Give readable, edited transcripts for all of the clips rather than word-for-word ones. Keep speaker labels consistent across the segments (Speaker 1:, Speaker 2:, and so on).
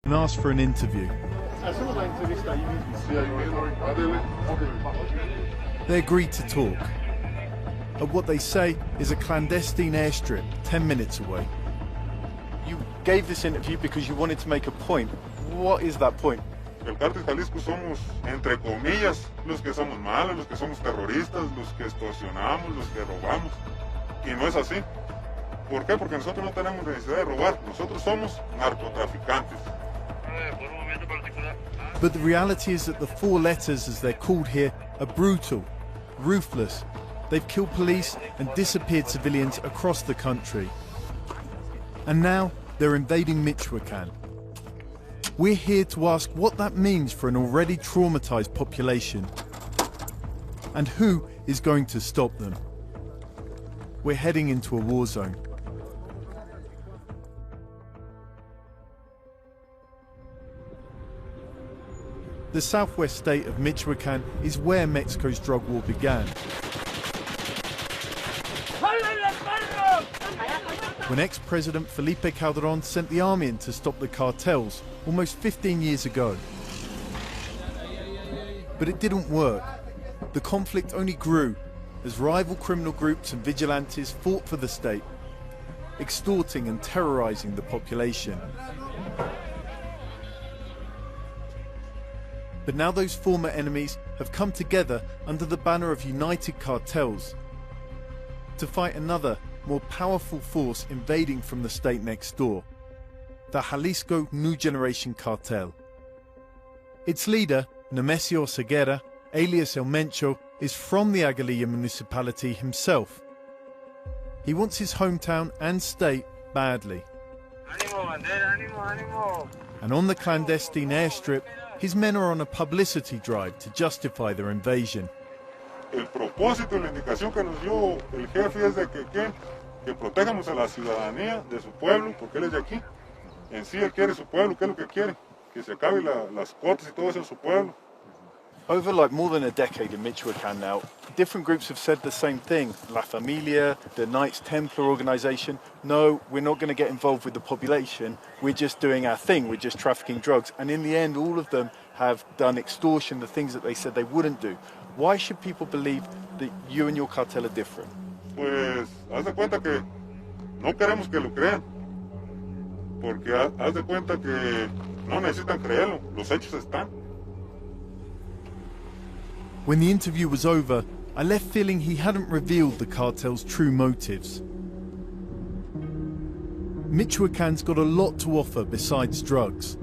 Speaker 1: and asked for an interview. They agreed to talk at what they say is a clandestine airstrip 10 minutes away. You gave this interview because you wanted to make a point. What is that point?
Speaker 2: El Cártel Jalisco somos, entre comillas, los que somos malos, los que somos terroristas, los que extorsionamos, los que robamos. Y no es así. ¿Por qué? Porque nosotros no tenemos necesidad de robar. Nosotros somos narcotraficantes.
Speaker 1: But the reality is that the four letters, as they're called here, are brutal, ruthless. They've killed police and disappeared civilians across the country. And now they're invading Michoacán. We're here to ask what that means for an already traumatized population and who is going to stop them. We're heading into a war zone. The southwest state of Michoacán is where Mexico's drug war began. When ex-President Felipe Calderón sent the army in to stop the cartels almost 15 years ago. But it didn't work. The conflict only grew as rival criminal groups and vigilantes fought for the state, extorting and terrorizing the population. But now those former enemies have come together under the banner of united cartels to fight another, more powerful force invading from the state next door, the Jalisco New Generation Cartel. Its leader, Nemesio Ceguera, alias El Mencho, is from the Aguililla municipality himself. He wants his hometown and state badly.
Speaker 3: Ánimo, bandera, ánimo, ánimo.
Speaker 1: And on the clandestine airstrip, his men are on a publicity drive to justify their invasion.
Speaker 2: El propósito y la indicación que nos dio el jefe es de que protejamos a la ciudadanía de su pueblo, porque él es de aquí. En sí él quiere su pueblo, ¿qué es lo que quiere? Que se acabe las cuotas y todo eso en su pueblo.
Speaker 1: Over more than a decade in Michoacán now, different groups have said the same thing. La Familia, the Knights Templar organization, no, we're not going to get involved with the population, we're just doing our thing, we're just trafficking drugs. And in the end, all of them have done extortion, the things that they said they wouldn't do. Why should people believe that you and your cartel are different?
Speaker 2: Pues, haz de cuenta que no queremos que lo crean. Porque haz de cuenta que no necesitan creerlo, los hechos están.
Speaker 1: When the interview was over, I left feeling he hadn't revealed the cartel's true motives. Michoacán's got a lot to offer besides drugs.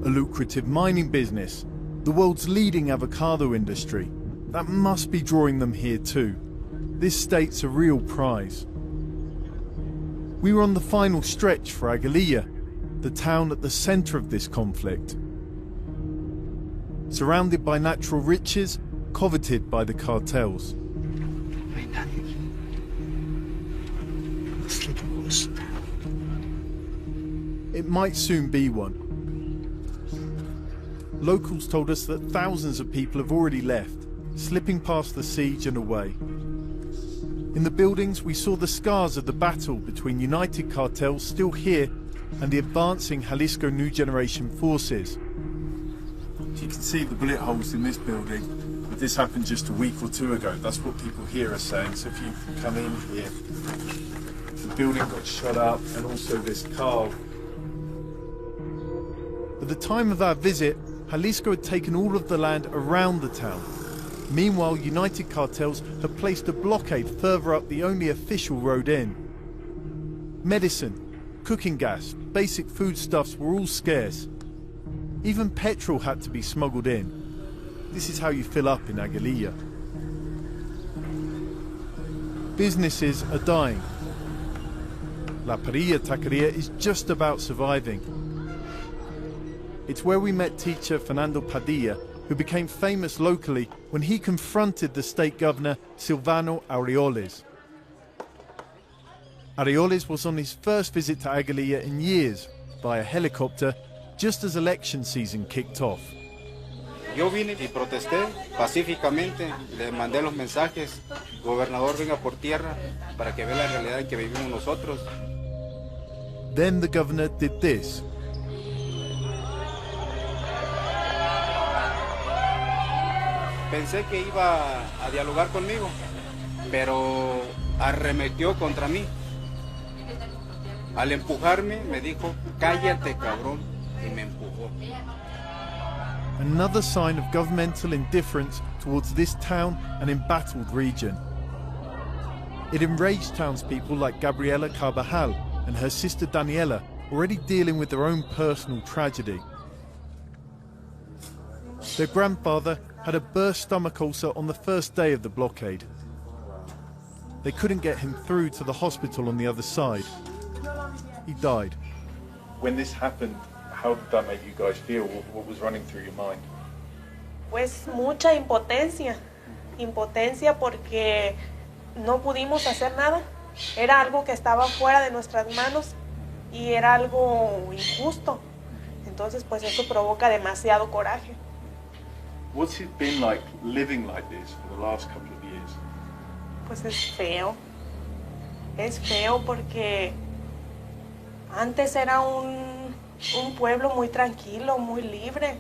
Speaker 1: A lucrative mining business, the world's leading avocado industry. That must be drawing them here too. This state's a real prize. We were on the final stretch for Aguililla, the town at the center of this conflict. Surrounded by natural riches, coveted by the cartels. It might soon be one. Locals told us that thousands of people have already left, slipping past the siege and away. In the buildings, we saw the scars of the battle between united cartels still here and the advancing Jalisco New Generation forces. You can see the bullet holes in this building, but this happened just a week or two ago. That's what people here are saying. So if you come in here, the building got shot up and also this car. At the time of our visit, Jalisco had taken all of the land around the town. Meanwhile, united cartels had placed a blockade further up the only official road in. Medicine, cooking gas, basic foodstuffs were all scarce. Even petrol had to be smuggled in. This is how you fill up in Aguililla. Businesses are dying. La Parilla Taqueria is just about surviving. It's where we met teacher Fernando Padilla, who became famous locally when he confronted the state governor Silvano Aureoles. Aureoles was on his first visit to Aguililla in years via helicopter just as election season kicked off.
Speaker 4: Yo vine y protesté pacíficamente, le mandé los mensajes, gobernador venga por tierra para que vea la realidad en que vivimos nosotros.
Speaker 1: Then the governor did this.
Speaker 4: pensé que iba a dialogar conmigo, pero arremetió contra mí. Al empujarme me dijo, cállate cabrón, y me empujó.
Speaker 1: Another sign of governmental indifference towards this town and embattled region. It enraged townspeople like Gabriela Carbajal and her sister Daniela, already dealing with their own personal tragedy. Their grandfather had a burst stomach ulcer on the first day of the blockade. They couldn't get him through to the hospital on the other side. He died.
Speaker 5: When this happened, how did that make you guys feel? What was running through your mind?
Speaker 6: Pues mucha impotencia. Impotencia porque no pudimos hacer nada. Era algo que estaba fuera de nuestras manos y era algo injusto. Entonces, pues eso provoca demasiado coraje.
Speaker 5: What's it been like living like this for the last couple of years?
Speaker 6: Pues es feo. Es feo porque antes era un pueblo muy tranquilo, muy libre.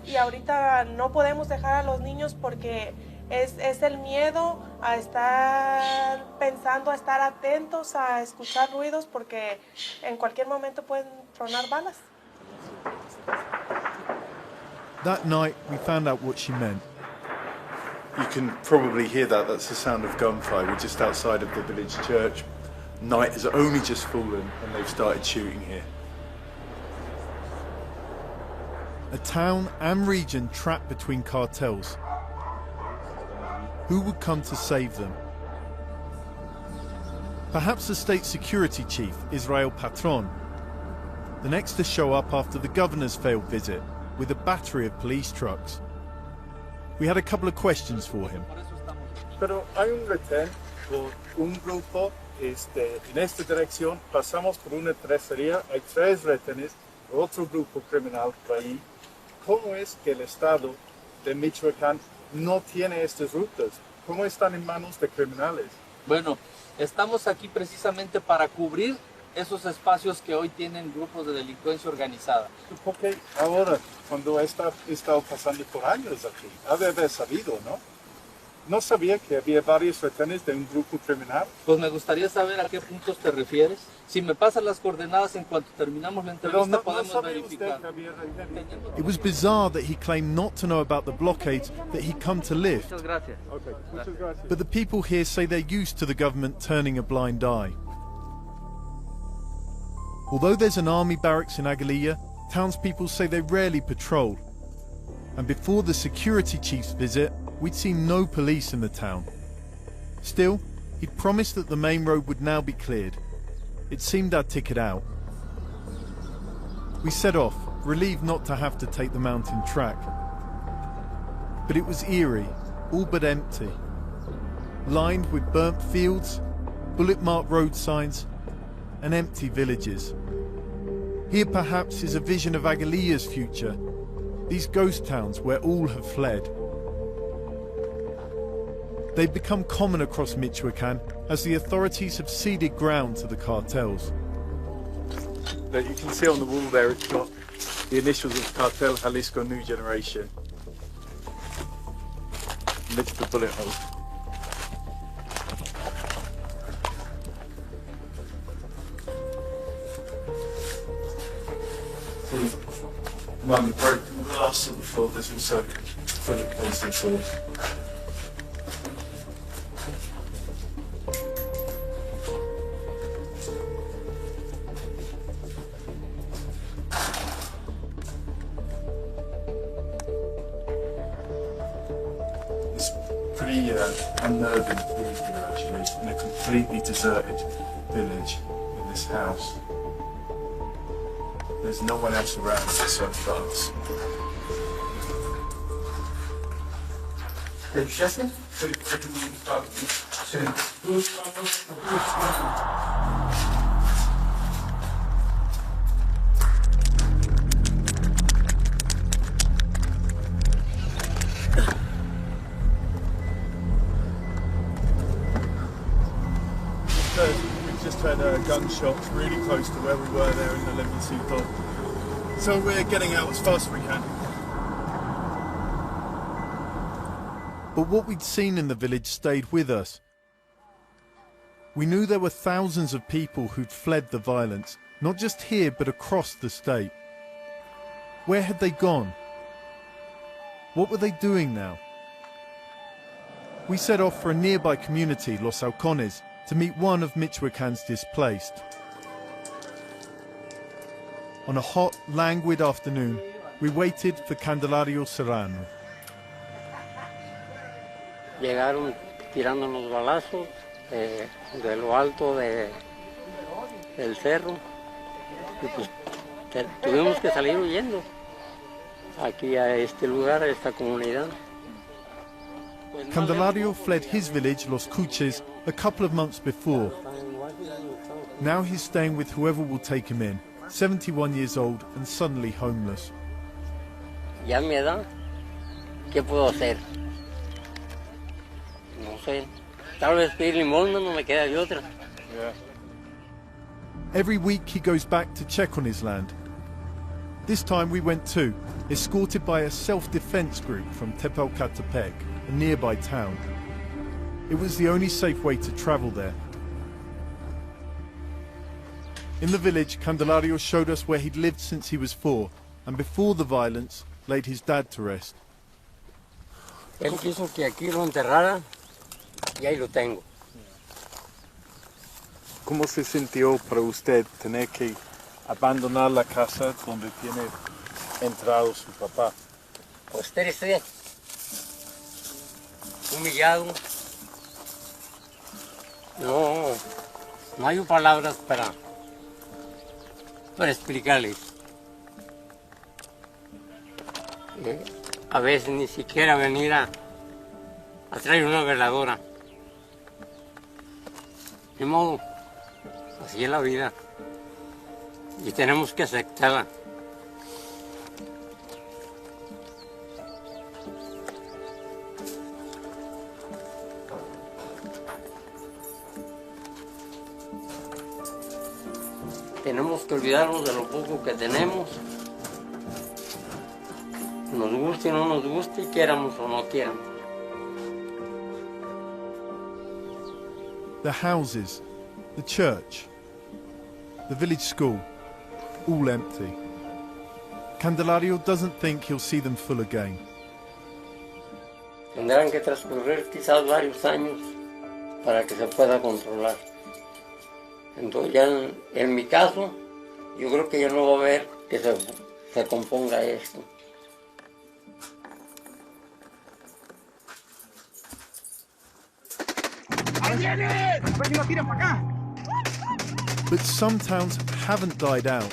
Speaker 6: Y ahorita no podemos dejar a los niños porque es el miedo a estar pensando, a estar atentos, a escuchar ruidos porque en cualquier momento pueden tronar balas.
Speaker 1: That night, we found out what she meant.
Speaker 5: You can probably hear that. That's the sound of gunfire. We're just outside of the village church. Night has only just fallen and they've started shooting here.
Speaker 1: A town and region trapped between cartels. Who would come to save them? Perhaps the state security chief, Israel Patron, the next to show up after the governor's failed visit with a battery of police trucks. We had a couple of questions for him.
Speaker 7: Pero hay un retén por un grupo en esta dirección. Pasamos por una tercería, hay 3 retenes, otro grupo criminal por ahí. ¿Cómo es que el Estado de Michoacán no tiene estas rutas? ¿Cómo están en manos de criminales?
Speaker 8: Bueno, estamos aquí precisamente para cubrir esos espacios que hoy tienen grupos de delincuencia organizada.
Speaker 7: Porque ahora, cuando he estado pasando por años aquí, había sabido, ¿no? No sabía que había varios retenes de un grupo criminal.
Speaker 8: Pues me gustaría saber a qué puntos te refieres. Si me pasas las coordenadas en cuanto terminamos la entrevista, podemos verificar.
Speaker 1: It was bizarre that he claimed not to know about the blockades that he'd come to lift.
Speaker 8: Muchas gracias.
Speaker 7: Okay, muchas gracias.
Speaker 1: But the people here say they're used to the government turning a blind eye. Although there's an army barracks in Aguililla, townspeople say they rarely patrol. And before the security chief's visit, we'd seen no police in the town. Still, he'd promised that the main road would now be cleared. It seemed our ticket out. We set off, relieved not to have to take the mountain track. But it was eerie, all but empty. Lined with burnt fields, bullet-marked road signs, and empty villages. Here perhaps is a vision of Aguililla's future, these ghost towns where all have fled. They've become common across Michoacán as the authorities have ceded ground to the cartels.
Speaker 5: That you can see on the wall there, it's got the initials of Cartel Jalisco New Generation. Lift the bullet hole. One of the broken glass on the floor, there's also bullet holes in the floor. It's pretty unnerving being here actually, in a completely deserted village in this house. There's no one else around except for us.
Speaker 1: We've just heard gunshots really close to where we were there in the Levincito. So we're getting out as fast as we can. But what we'd seen in the village stayed with us. We knew there were thousands of people who'd fled the violence, not just here but across the state. Where had they gone? What were they doing now? We set off for a nearby community, Los Halcones, to meet one of Michoacan's displaced. On a hot, languid afternoon, we waited for Candelario Serrano.
Speaker 9: Llegaron tirándonos balazos de lo alto del cerro y pues tuvimos que salir huyendo aquí a este lugar, a esta comunidad.
Speaker 1: Candelario fled his village, Los Cuches, a couple of months before. Now he's staying with whoever will take him in, 71 years old and suddenly homeless.
Speaker 9: Ya a mi edad, ¿qué puedo hacer? No sé, tal vez pedir limosna, no me queda de otra.
Speaker 1: Every week he goes back to check on his land. This time we went too, escorted by a self-defense group from Tepalcatepec, a nearby town. It was the only safe way to travel there. In the village, Candelario showed us where he'd lived since he was 4, and before the violence, laid his dad to rest.
Speaker 9: Él quiso que aquí lo enterrara y ahí lo tengo.
Speaker 7: ¿Cómo se sintió para usted tener que abandonar la casa donde tiene entrado su papá?
Speaker 9: Pues triste, humillado. No hay palabras para explicarles. A veces ni siquiera venir a traer una veladora. Ni modo, así es la vida y tenemos que aceptarla. Tenemos que olvidarnos de lo poco que tenemos, nos guste o no nos guste, quieramos o no quieramos.
Speaker 1: The houses, the church, the village school, all empty. Candelario doesn't think he'll see them full again.
Speaker 9: Tendrán que transcurrir quizás varios años para que se pueda controlar. Entonces ya en mi caso, yo creo que ya no va a haber que se componga esto.
Speaker 1: But some towns haven't died out.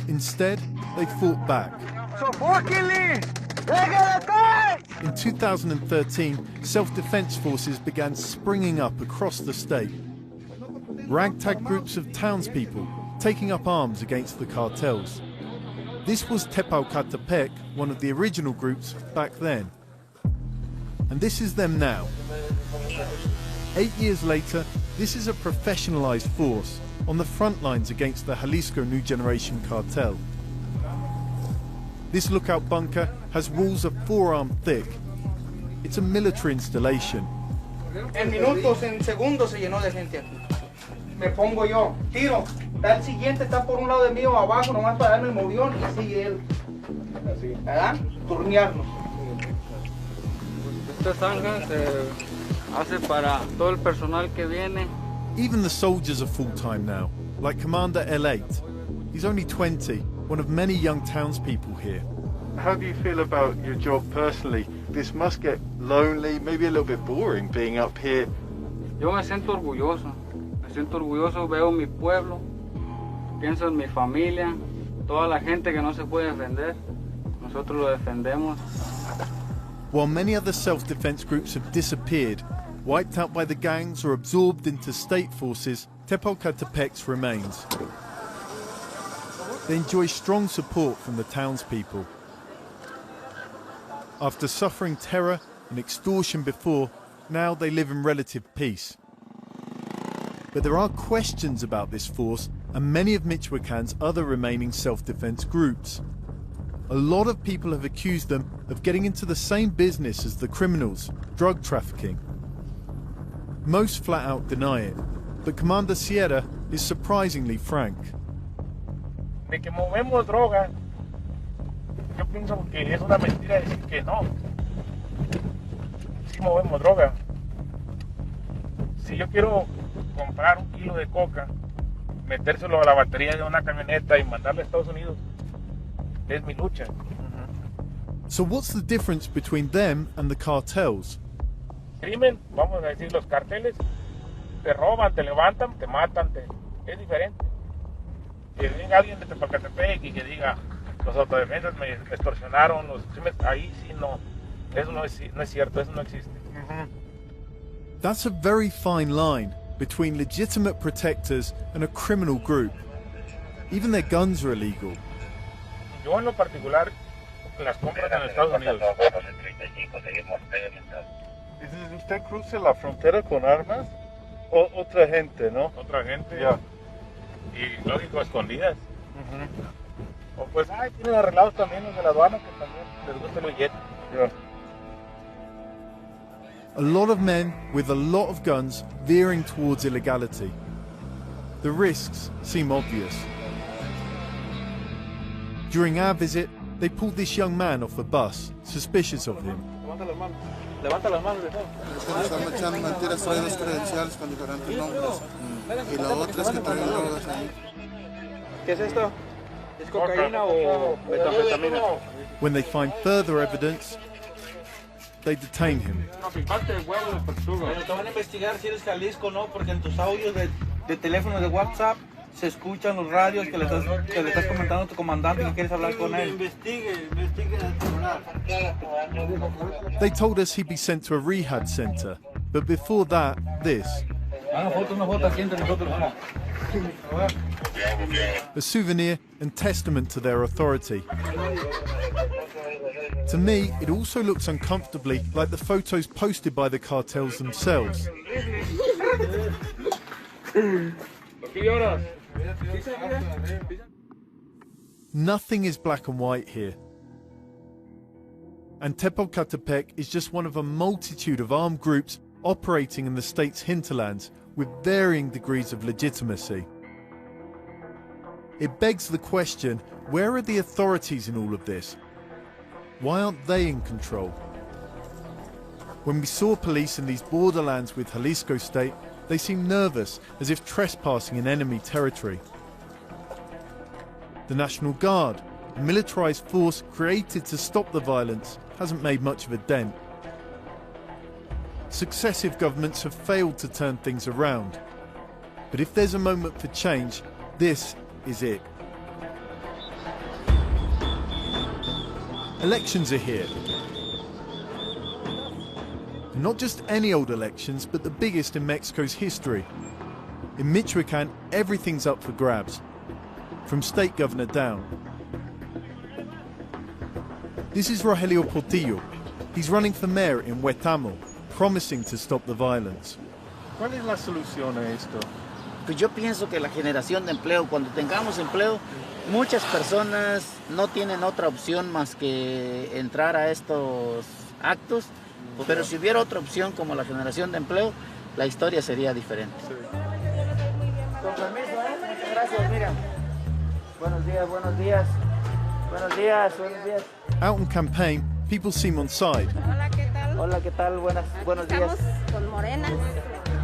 Speaker 1: Instead, they fought back. In 2013, self-defense forces began springing up across the state. Ragtag groups of townspeople taking up arms against the cartels. This was Tepalcatepec, one of the original groups back then. And this is them now. 8 years later, this is a professionalized force on the front lines against the Jalisco New Generation cartel. This lookout bunker has walls a forearm thick. It's a military installation.
Speaker 10: En minutos, en segundos se llenó de gente aquí. Me pongo yo, tiro, está el siguiente, está por un lado de mí o abajo, nomás para darme el movión y sigue él. Así, ¿verdad? Turnearnos.
Speaker 11: Esta zanja se hace para todo el personal que viene.
Speaker 1: Even the soldiers are full-time now, like Commander L8. He's only 20, one of many young townspeople here.
Speaker 5: How do you feel about your job personally? This must get lonely, maybe a little bit boring being up here.
Speaker 11: Yo me siento orgulloso, veo mi pueblo, pienso en mi familia, toda la gente que no se puede defender, nosotros lo defendemos.
Speaker 1: While many other self-defense groups have disappeared, wiped out by the gangs or absorbed into state forces, Tepalcatepec remains. They enjoy strong support from the townspeople. After suffering terror and extortion before, now they live in relative peace. But there are questions about this force and many of Michoacan's other remaining self-defense groups. a lot of people have accused them of getting into the same business as the criminals, drug trafficking. Most flat out deny it, but Commander Sierra is surprisingly frank.
Speaker 3: De que movemos droga, yo pienso que es una mentira decir que no. Sí movemos droga. Si yo quiero comprar un kilo de coca, metérselo a la batería de una camioneta y mandarlo a Estados Unidos, es mi lucha.
Speaker 1: So what's the difference between them and the cartels?
Speaker 3: Crimen, vamos a decir, los carteles te roban, te levantan, te matan, es diferente. Que venga alguien de Tepalcatepec y que diga, los autodefensas me extorsionaron, ahí sí no, eso no es cierto, eso no existe.
Speaker 1: That's a very fine line between legitimate protectors and a criminal group. Even their guns are illegal.
Speaker 3: Yo en lo particular, las compras en Estados Unidos.
Speaker 7: ¿Usted cruza la frontera con armas? O otra gente, ¿no?
Speaker 3: Otra gente.
Speaker 7: Ya.
Speaker 3: Y lógico, escondidas. O pues, tienen arreglados también los de la aduana que también les gusta el billete.
Speaker 7: Yeah.
Speaker 1: A lot of men with a lot of guns veering towards illegality. The risks seem obvious. During our visit, they pulled this young man off a bus, suspicious of him.
Speaker 3: Levanta las manos.
Speaker 12: Están echando mentiras, trae dos credenciales con diferentes nombres. Y la otra es que traen drogas ahí.
Speaker 10: ¿Qué es esto? ¿Es cocaína o metanfetamina?
Speaker 1: When they find further evidence, they detain him.
Speaker 10: Pero te van a investigar si eres Jalisco, ¿no? Porque en tus audios de teléfono de WhatsApp se escuchan los radios que le estás comentando a tu comandante que quieres hablar con él.
Speaker 12: Investigue.
Speaker 1: They told us he'd be sent to a rehab center, but before that, this. A souvenir and testament to their authority. To me, it also looks uncomfortably like the photos posted by the cartels themselves. Nothing is black and white here. And Tepalcatepec is just one of a multitude of armed groups operating in the state's hinterlands with varying degrees of legitimacy. It begs the question, where are the authorities in all of this? Why aren't they in control? When we saw police in these borderlands with Jalisco State, they seemed nervous, as if trespassing in enemy territory. The National Guard, a militarized force created to stop the violence, hasn't made much of a dent. Successive governments have failed to turn things around. But if there's a moment for change, this is it. Elections are here. And not just any old elections, but the biggest in Mexico's history. In Michoacan, everything's up for grabs, from state governor down. This is Rogelio Portillo. He's running for mayor in Huetamo, promising to stop the violence.
Speaker 7: ¿Cuál es la solución a esto?
Speaker 13: Pues yo pienso que la generación de empleo, cuando tengamos empleo, muchas personas no tienen otra opción más que entrar a estos actos, pero si hubiera otra opción como la generación de empleo, la historia sería diferente. Con permiso, muchas gracias, mira. Buenos días, buenos días. Buenos días, buenos días.
Speaker 1: Out in campaign, people seem on side.
Speaker 14: Hola, ¿qué tal?
Speaker 13: Hola, ¿qué tal? Buenos días.
Speaker 14: Estamos con Morena.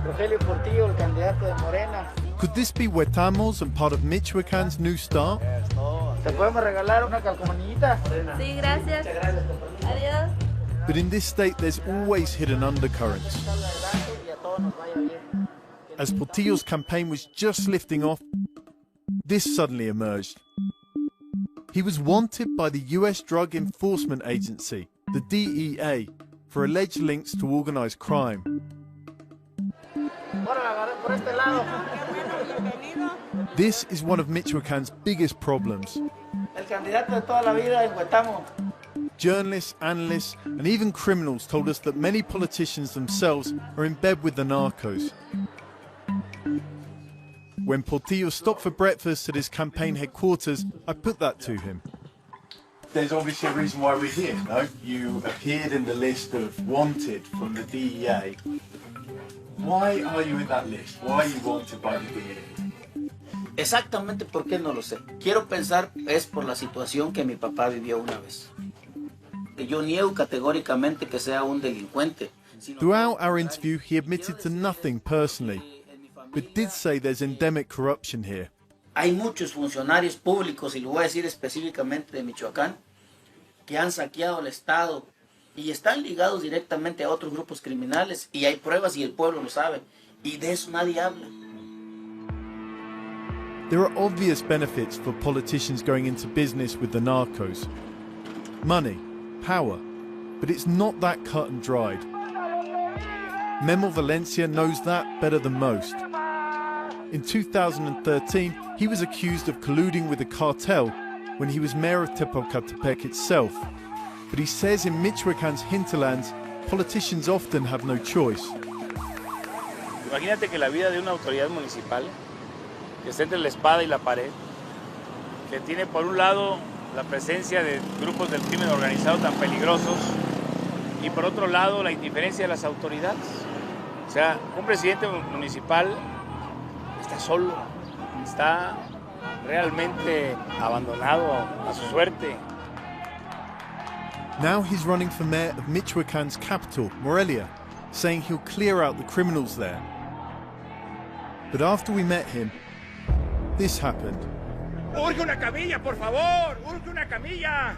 Speaker 13: Rogelio Portillo, el candidato de Morena.
Speaker 1: Could this be Huetamo's and part of Michoacan's new start?
Speaker 13: ¿Te podemos regalar una calcomanillita?
Speaker 14: Sí, gracias. Adiós.
Speaker 1: But in this state, there's always hidden undercurrents. As Portillo's campaign was just lifting off, this suddenly emerged. He was wanted by the US Drug Enforcement Agency, the DEA, for alleged links to organized crime. This is one of Michoacan's biggest problems.
Speaker 13: El candidato de toda la vida en Huetamo.
Speaker 1: Journalists, analysts, and even criminals told us that many politicians themselves are in bed with the narcos. When Portillo stopped for breakfast at his campaign headquarters, I put that to him. there's obviously a reason why we're here, no? You appeared in the list of wanted from the DEA. Why are you in that list? Why are you wanted by the DEA?
Speaker 13: Exactamente por qué no lo sé. Quiero pensar es por la situación que mi papá vivió una vez. Que yo niego categóricamente que sea un delincuente.
Speaker 1: Throughout our interview, he admitted to nothing personally, but did say there's endemic corruption here.
Speaker 13: Hay muchos funcionarios públicos, y lo voy a decir específicamente de Michoacán, que han saqueado el Estado y están ligados directamente a otros grupos criminales, y hay pruebas y el pueblo lo sabe, y de eso nadie habla.
Speaker 1: There are obvious benefits for politicians going into business with the narcos. Money, power, but it's not that cut and dried. Memo Valencia knows that better than most. In 2013, he was accused of colluding with the cartel when he was mayor of Tepocatepec itself. But he says in Michoacán's hinterlands, politicians often have no choice.
Speaker 3: Imagínate que la vida de una autoridad municipal, que está entre la espada y la pared, que tiene por un lado la presencia de grupos del crimen organizado tan peligrosos y por otro lado la indiferencia de las autoridades. O sea, un presidente municipal está solo, está realmente abandonado a su suerte.
Speaker 1: Now he's running for mayor of Michoacán's capital, Morelia, saying he'll clear out the criminals there. But after we met him, this happened.
Speaker 3: ¡Urge una camilla, por favor! ¡Urge una camilla!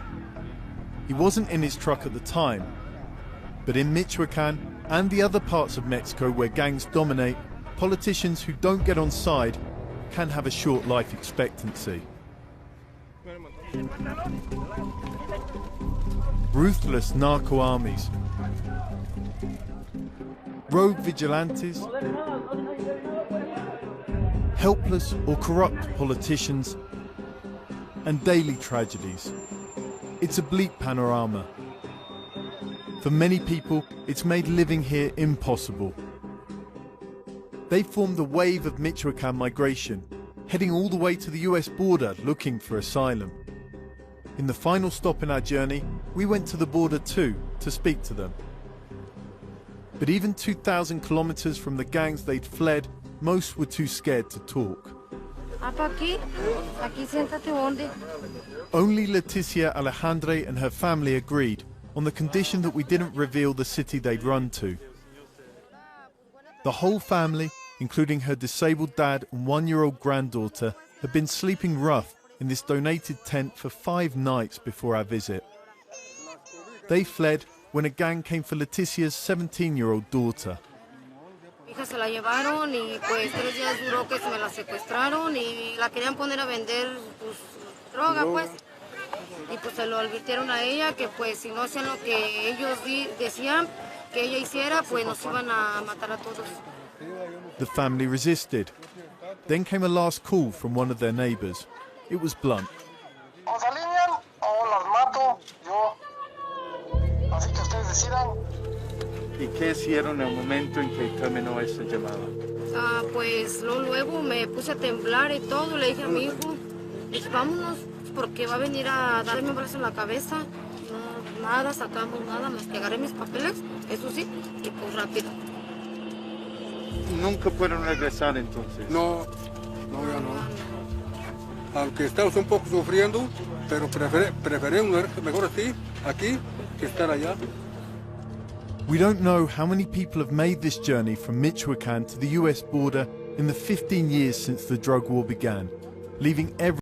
Speaker 1: He wasn't in his truck at the time, but in Michoacán and the other parts of Mexico where gangs dominate, politicians who don't get on side can have a short life expectancy. Ruthless narco armies, rogue vigilantes, helpless or corrupt politicians, and daily tragedies. It's a bleak panorama. For many people, it's made living here impossible. They formed the wave of Michoacán migration, heading all the way to the US border looking for asylum. In the final stop in our journey, we went to the border too to speak to them. But even 2,000 kilometers from the gangs they'd fled, most were too scared to talk.
Speaker 14: Aquí siéntate, ¿dónde?
Speaker 1: Only Leticia Alejandre and her family agreed, on the condition that we didn't reveal the city they'd run to. The whole family, including her disabled dad and one-year-old granddaughter, had been sleeping rough in this donated tent for 5 nights before our visit. They fled when a gang came for Leticia's 17-year-old daughter.
Speaker 14: Hija se la llevaron y pues 3 días duró que se me la secuestraron y la querían poner a vender pues, droga pues. Y pues se lo advirtieron a ella que pues si no hacían lo que ellos decían que ella hiciera, pues nos iban a matar a todos.
Speaker 1: The family resisted. Then came a last call from one of their neighbors. It was blunt.
Speaker 15: ¿O se alinean o las mato yo? Así que ustedes decidan.
Speaker 7: ¿Y qué hicieron en el momento en que terminó esa llamada?
Speaker 14: Pues luego me puse a temblar y todo, le dije a mi hijo, dije, vámonos, porque va a venir a darme un brazo en la cabeza. No, nada, sacamos nada, más que agarré mis papeles, eso sí, y pues rápido.
Speaker 7: ¿Nunca pueden regresar entonces?
Speaker 12: No, ya no. Aunque estamos un poco sufriendo, pero preferimos mejor así, aquí, que estar allá.
Speaker 1: We don't know how many people have made this journey from Michoacán to the US border in the 15 years since the drug war began, leaving every